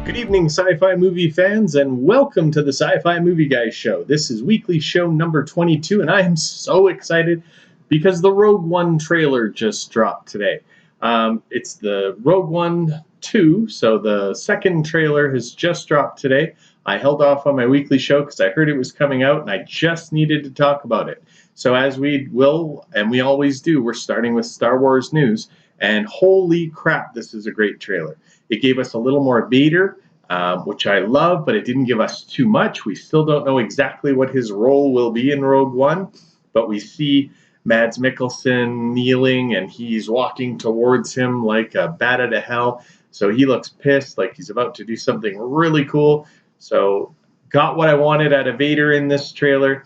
Good evening, sci-fi movie fans, and welcome to the Sci-Fi Movie Guys show. This is weekly show number 22, and I am so excited because the Rogue One trailer just dropped today. It's the Rogue One 2, so the second trailer has just dropped today. I held off on my weekly show because I heard it was coming out, and I just needed to talk about it. So as we will, and we always do, we're starting with Star Wars news, and holy crap, this is a great trailer. It gave us a little more Vader, which I love, but it didn't give us too much. We still don't know exactly what his role will be in Rogue One, but we see Mads Mikkelsen kneeling and he's walking towards him like a bat out of hell. So he looks pissed, like he's about to do something really cool. So got what I wanted out of Vader in this trailer.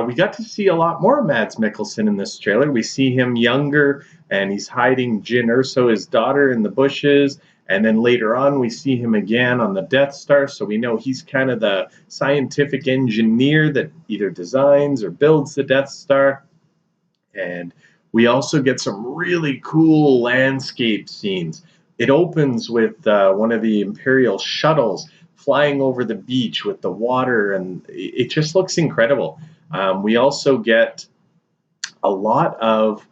We got to see a lot more Mads Mikkelsen in this trailer. We see him younger and he's hiding Jyn Erso, his daughter, in the bushes. And then later on, we see him again on the Death Star, so we know he's kind of the scientific engineer that either designs or builds the Death Star. And we also get some really cool landscape scenes. It opens with one of the Imperial shuttles flying over the beach with the water, and it just looks incredible. We also get a lot of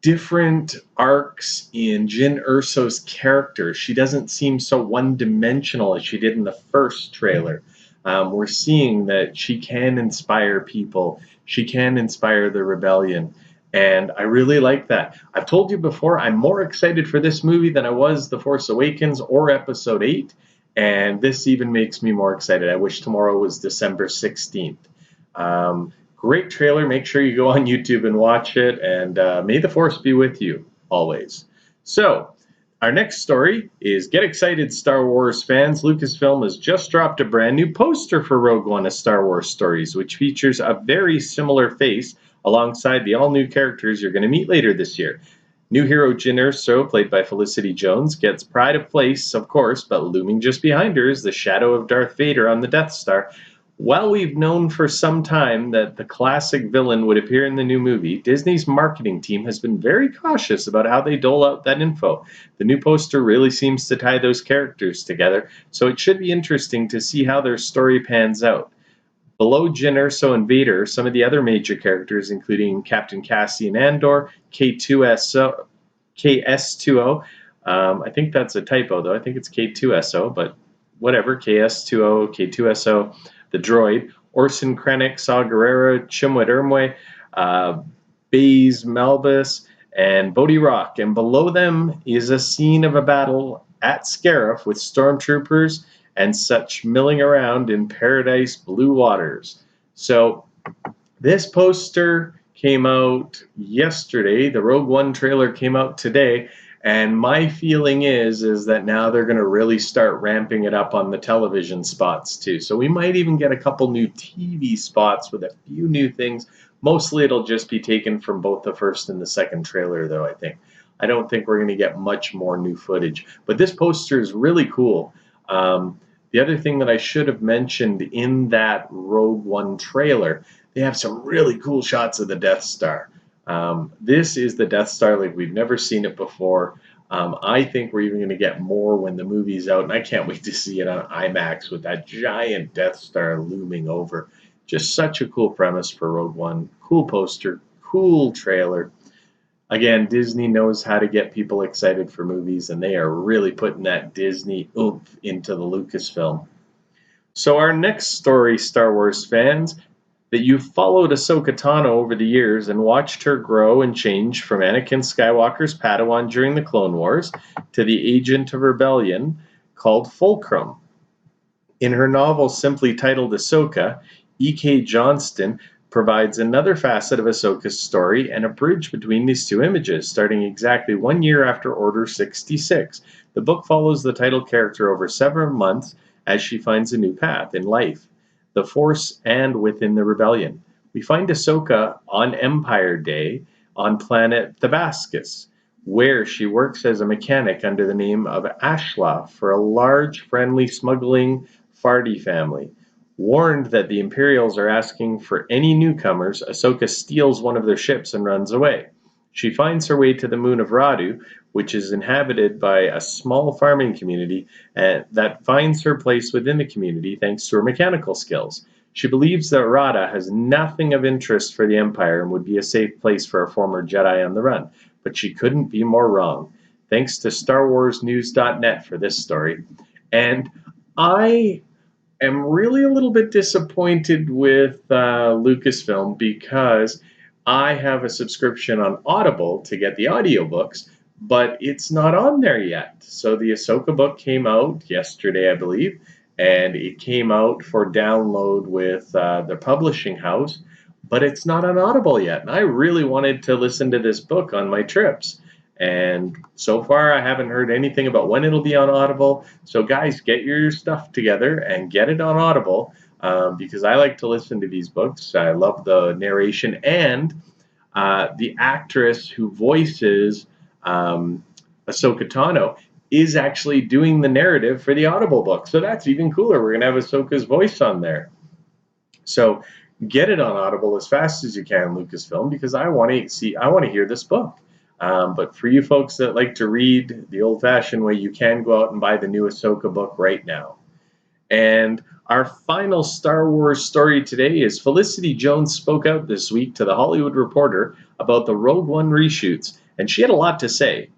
different arcs in Jyn Erso's character. She doesn't seem so one-dimensional as she did in the first trailer. We're seeing that she can inspire people. She can inspire the rebellion. And I really like that. I've told you before, I'm more excited for this movie than I was The Force Awakens or Episode 8. And this even makes me more excited. I wish tomorrow was December 16th. Great trailer. Make sure you go on YouTube and watch it. And may the Force be with you always. So, our next story is get excited, Star Wars fans. Lucasfilm has just dropped a brand new poster for Rogue One: A Star Wars Stories, which features a very similar face alongside the all-new characters you're going to meet later this year. New hero Jyn Erso, played by Felicity Jones, gets pride of place, of course, but looming just behind her is the shadow of Darth Vader on the Death Star. While we've known for some time that the classic villain would appear in the new movie, Disney's marketing team has been very cautious about how they dole out that info. The new poster really seems to tie those characters together, so it should be interesting to see how their story pans out. Below Jyn Erso and Vader, some of the other major characters, including Captain Cassian Andor, K2SO, KS2O. I think that's a typo, though. I think it's K2SO, but whatever, KS2O, K2SO. The droid, Orson Krennic, Saw Gerrera, Chimwet Ermwe, Baze Malbus, and Bodhi Rock. And below them is a scene of a battle at Scarif with stormtroopers and such milling around in Paradise Blue Waters. So this poster came out yesterday. The Rogue One trailer came out today. And my feeling is that now they're going to really start ramping it up on the television spots too. So we might even get a couple new TV spots with a few new things. Mostly it'll just be taken from both the first and the second trailer, though, I think. I don't think we're going to get much more new footage. But this poster is really cool. The other thing that I should have mentioned in that Rogue One trailer, they have some really cool shots of the Death Star. This is the Death Star like we've never seen it before. I think we're even going to get more when the movie's out, and I can't wait to see it on IMAX with that giant Death Star looming over. Just such a cool premise for Rogue One. Cool poster, cool trailer. Again, Disney knows how to get people excited for movies, and they are really putting that Disney oomph into the Lucasfilm. So our next story, Star Wars fans, that you've followed Ahsoka Tano over the years and watched her grow and change from Anakin Skywalker's Padawan during the Clone Wars to the agent of rebellion called Fulcrum. In her novel simply titled Ahsoka, E.K. Johnston provides another facet of Ahsoka's story and a bridge between these two images, starting exactly 1 year after Order 66. The book follows the title character over several months as she finds a new path in life, the Force, and within the rebellion. We find Ahsoka on Empire Day on planet Thebascus, where she works as a mechanic under the name of Ashla for a large, friendly, smuggling Fardi family. Warned that the Imperials are asking for any newcomers, Ahsoka steals one of their ships and runs away. She finds her way to the moon of Radu, which is inhabited by a small farming community and that finds her place within the community thanks to her mechanical skills. She believes that Rada has nothing of interest for the Empire and would be a safe place for a former Jedi on the run, but she couldn't be more wrong. Thanks to StarWarsNews.net for this story. And I am really a little bit disappointed with Lucasfilm because I have a subscription on Audible to get the audiobooks, but it's not on there yet. So the Ahsoka book came out yesterday, I believe, and it came out for download with the publishing house, but it's not on Audible yet. And I really wanted to listen to this book on my trips. And so far, I haven't heard anything about when it'll be on Audible. So, guys, get your stuff together and get it on Audible because I like to listen to these books. I love the narration and the actress who voices Ahsoka Tano is actually doing the narrative for the Audible book. So that's even cooler. We're going to have Ahsoka's voice on there. So get it on Audible as fast as you can, Lucasfilm, because I want to hear this book. But for you folks that like to read the old-fashioned way, you can go out and buy the new Ahsoka book right now. And our final Star Wars story today is Felicity Jones spoke out this week to The Hollywood Reporter about the Rogue One reshoots, and she had a lot to say.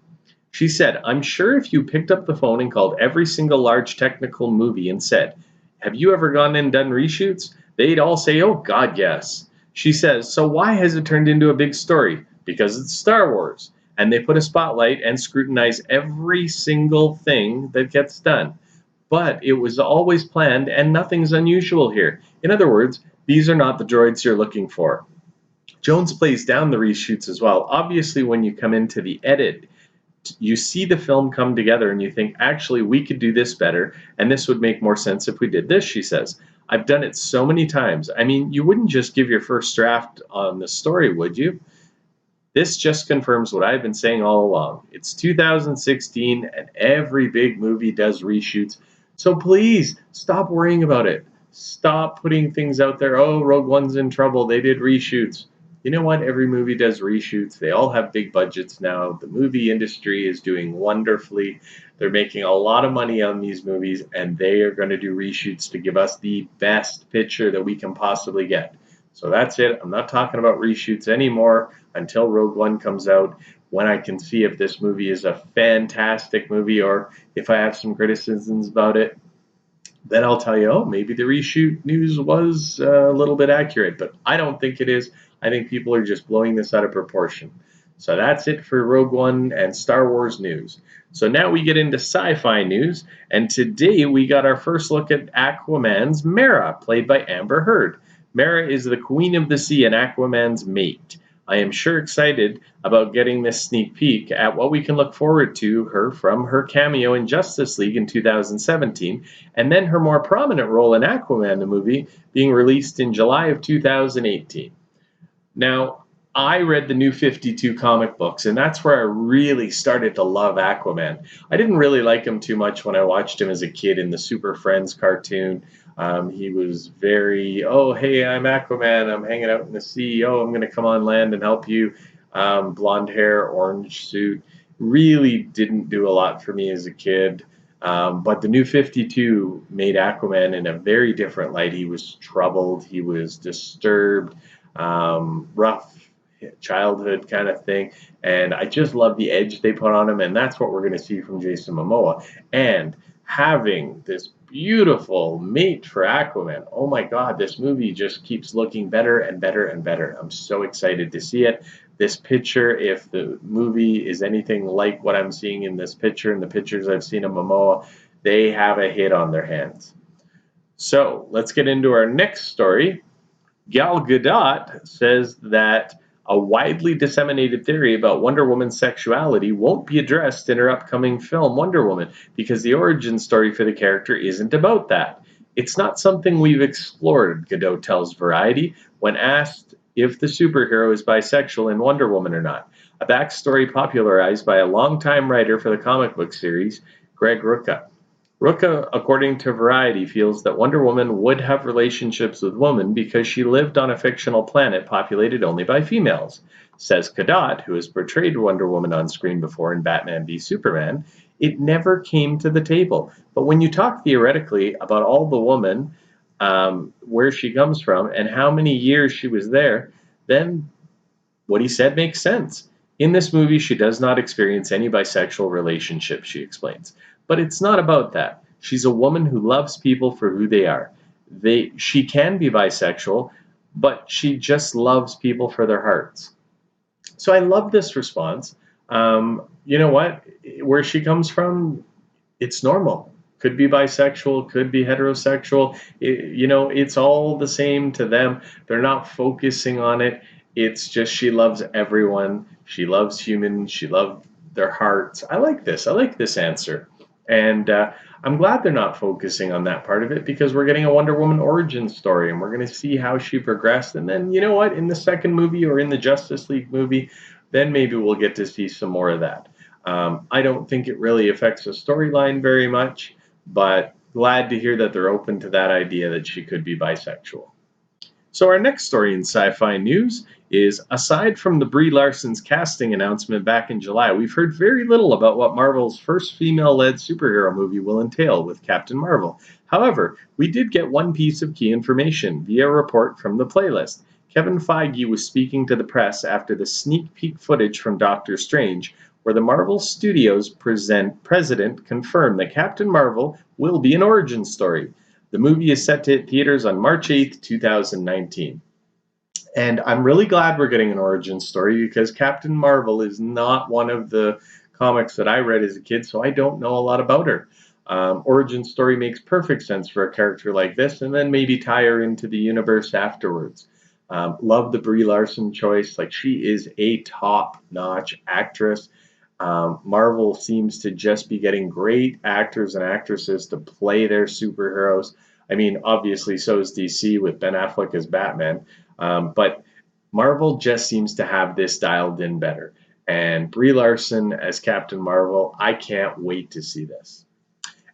She said, "I'm sure if you picked up the phone and called every single large technical movie and said, 'Have you ever gone and done reshoots?' they'd all say, 'Oh, God, yes.' She says, 'So why has it turned into a big story?' Because it's Star Wars, and they put a spotlight and scrutinize every single thing that gets done. But it was always planned, and nothing's unusual here. In other words, these are not the droids you're looking for." Jones plays down the reshoots as well. Obviously, when you come into the edit, you see the film come together and you think, actually, we could do this better, and this would make more sense if we did this, she says. "I've done it so many times. I mean, you wouldn't just give your first draft on the story, would you? This just confirms what I've been saying all along. It's 2016 and every big movie does reshoots. So please stop worrying about it. Stop putting things out there. Oh, Rogue One's in trouble. They did reshoots. You know what? Every movie does reshoots. They all have big budgets now. The movie industry is doing wonderfully. They're making a lot of money on these movies, and they are going to do reshoots to give us the best picture that we can possibly get. So that's it. I'm not talking about reshoots anymore until Rogue One comes out, when I can see if this movie is a fantastic movie or if I have some criticisms about it. Then I'll tell you, oh, maybe the reshoot news was a little bit accurate, but I don't think it is. I think people are just blowing this out of proportion. So that's it for Rogue One and Star Wars news. So now we get into sci-fi news, and today we got our first look at Aquaman's Mera, played by Amber Heard. Mera is the Queen of the Sea and Aquaman's mate. I am sure excited about getting this sneak peek at what we can look forward to her from her cameo in Justice League in 2017, and then her more prominent role in Aquaman, the movie, being released in July of 2018. Now, I read the New 52 comic books, and that's where I really started to love Aquaman. I didn't really like him too much when I watched him as a kid in the Super Friends cartoon. He was very, oh, hey, I'm Aquaman. I'm hanging out in the sea. Oh, I'm going to come on land and help you. Blonde hair, orange suit. Really didn't do a lot for me as a kid. But the New 52 made Aquaman in a very different light. He was troubled. He was disturbed, rough childhood kind of thing. And I just love the edge they put on him. And that's what we're going to see from Jason Momoa. And having this beautiful mate for Aquaman. Oh my God, this movie just keeps looking better and better and better. I'm so excited to see it. This picture, if the movie is anything like what I'm seeing in this picture and the pictures I've seen of Momoa, they have a hit on their hands. So let's get into our next story. Gal Gadot says that a widely disseminated theory about Wonder Woman's sexuality won't be addressed in her upcoming film Wonder Woman because the origin story for the character isn't about that. It's not something we've explored, Gadot tells Variety when asked if the superhero is bisexual in Wonder Woman or not, a backstory popularized by a longtime writer for the comic book series, Greg Rucka. Ruka, according to Variety, feels that Wonder Woman would have relationships with women because she lived on a fictional planet populated only by females. Says Kadat, who has portrayed Wonder Woman on screen before in Batman v Superman, it never came to the table. But when you talk theoretically about all the woman, where she comes from, and how many years she was there, then what he said makes sense. In this movie, she does not experience any bisexual relationship, she explains. But it's not about that. She's a woman who loves people for who they are. She can be bisexual, but she just loves people for their hearts. So I love this response. You know what? Where she comes from, it's normal. Could be bisexual, could be heterosexual. It's all the same to them. They're not focusing on it. It's just she loves everyone. She loves humans. She loves their hearts. I like this. I like this answer. And I'm glad they're not focusing on that part of it because we're getting a Wonder Woman origin story and we're going to see how she progressed. And then, you know what, in the second movie or in the Justice League movie, then maybe we'll get to see some more of that. I don't think it really affects the storyline very much, but glad to hear that they're open to that idea that she could be bisexual. So our next story in sci-fi news is, aside from the Brie Larson's casting announcement back in July, we've heard very little about what Marvel's first female-led superhero movie will entail with Captain Marvel. However, we did get one piece of key information via a report from the playlist. Kevin Feige was speaking to the press after the sneak peek footage from Doctor Strange, where the Marvel Studios president confirmed that Captain Marvel will be an origin story. The movie is set to hit theaters on March 8th, 2019. And I'm really glad we're getting an origin story because Captain Marvel is not one of the comics that I read as a kid, so I don't know a lot about her. Origin story makes perfect sense for a character like this, and then maybe tie her into the universe afterwards. Love the Brie Larson choice. Like, she is a top-notch actress. Marvel seems to just be getting great actors and actresses to play their superheroes. I mean, obviously, so is DC with Ben Affleck as Batman. But Marvel just seems to have this dialed in better. And Brie Larson as Captain Marvel, I can't wait to see this.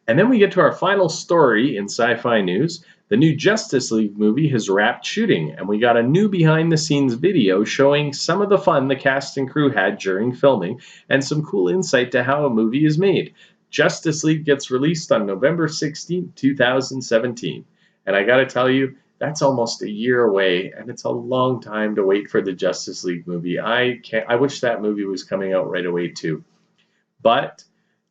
And then we get to our final story in sci fi news. The new Justice League movie has wrapped shooting, and we got a new behind the scenes video showing some of the fun the cast and crew had during filming and some cool insight to how a movie is made. Justice League gets released on November 16th, 2017. And I gotta tell you, that's almost a year away, and it's a long time to wait for the Justice League movie. I wish that movie was coming out right away too. But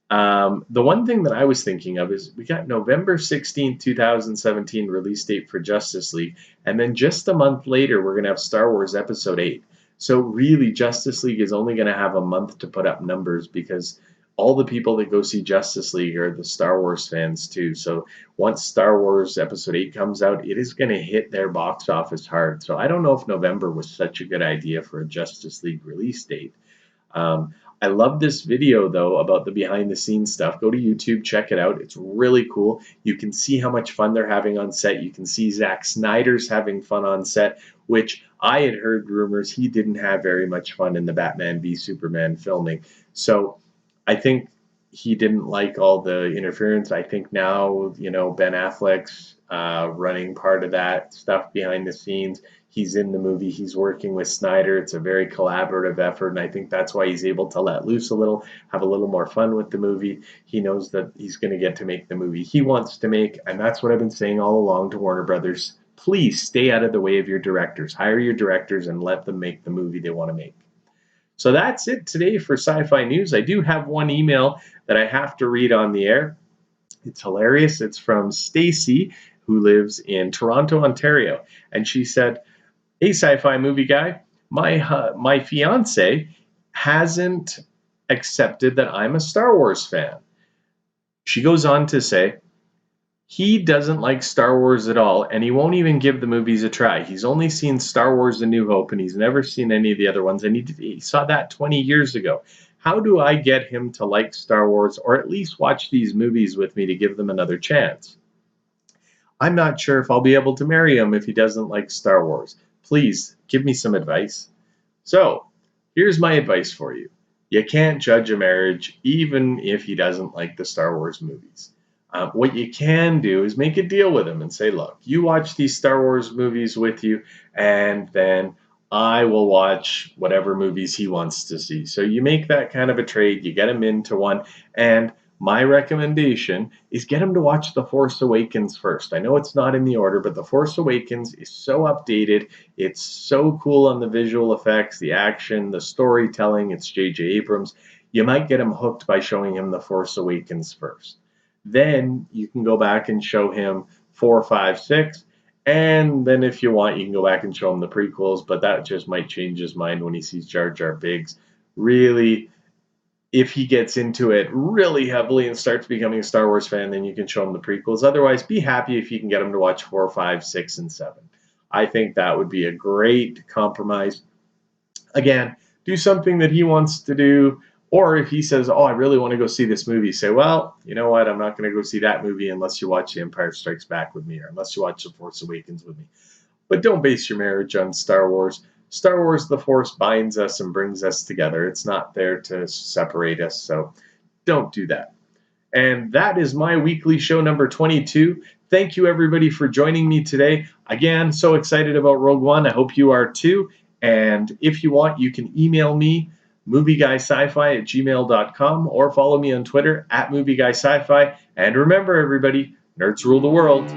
the one thing that I was thinking of is we got November 16th, 2017 release date for Justice League, and then just a month later, we're going to have Star Wars Episode 8. So, really, Justice League is only going to have a month to put up numbers because all the people that go see Justice League are the Star Wars fans too. So, once Star Wars Episode 8 comes out, it is going to hit their box office hard. So, I don't know if November was such a good idea for a Justice League release date. Um, I love this video though about the behind the scenes stuff. Go to YouTube, check it out. It's really cool. You can see how much fun they're having on set. You can see Zack Snyder's having fun on set, which I had heard rumors he didn't have very much fun in the Batman v Superman filming. So I think he didn't like all the interference. I think now, Ben Affleck's running part of that stuff behind the scenes. He's in the movie. He's working with Snyder. It's a very collaborative effort, and I think that's why he's able to let loose a little, have a little more fun with the movie. He knows that he's going to get to make the movie he wants to make, and that's what I've been saying all along to Warner Brothers. Please stay out of the way of your directors. Hire your directors and let them make the movie they want to make. So that's it today for Sci-Fi News. I do have one email that I have to read on the air. It's hilarious. It's from Stacy, who lives in Toronto, Ontario, and she said, "Hey, sci-fi movie guy, my fiance hasn't accepted that I'm a Star Wars fan." She goes on to say, "He doesn't like Star Wars at all, and he won't even give the movies a try. He's only seen Star Wars: A New Hope, and he's never seen any of the other ones, and he saw that 20 years ago. How do I get him to like Star Wars, or at least watch these movies with me to give them another chance? I'm not sure if I'll be able to marry him if he doesn't like Star Wars. Please give me some advice." So, here's my advice for you. You can't judge a marriage even if he doesn't like the Star Wars movies. What you can do is make a deal with him and say, look, you watch these Star Wars movies with you, and then I will watch whatever movies he wants to see. So you make that kind of a trade, you get him into one, and my recommendation is get him to watch The Force Awakens first. I know it's not in the order, but The Force Awakens is so updated. It's so cool on the visual effects, the action, the storytelling. It's J.J. Abrams. You might get him hooked by showing him The Force Awakens first. Then you can go back and show him 4, 5, 6. And then if you want, you can go back and show him the prequels, but that just might change his mind when he sees Jar Jar Binks. Really, if he gets into it really heavily and starts becoming a Star Wars fan, then you can show him the prequels. Otherwise, be happy if you can get him to watch 4, 5, 6, and 7. I think that would be a great compromise. Again, do something that he wants to do. Or if he says, oh, I really want to go see this movie, say, well, you know what? I'm not going to go see that movie unless you watch The Empire Strikes Back with me or unless you watch The Force Awakens with me. But don't base your marriage on Star Wars. Star Wars, the Force binds us and brings us together. It's not there to separate us, so don't do that. And that is my weekly show number 22. Thank you, everybody, for joining me today. Again, so excited about Rogue One. I hope you are too. And if you want, you can email me, movieguySci-fi@gmail.com, or follow me on Twitter @movieguySci-fi. And remember, everybody, nerds rule the world.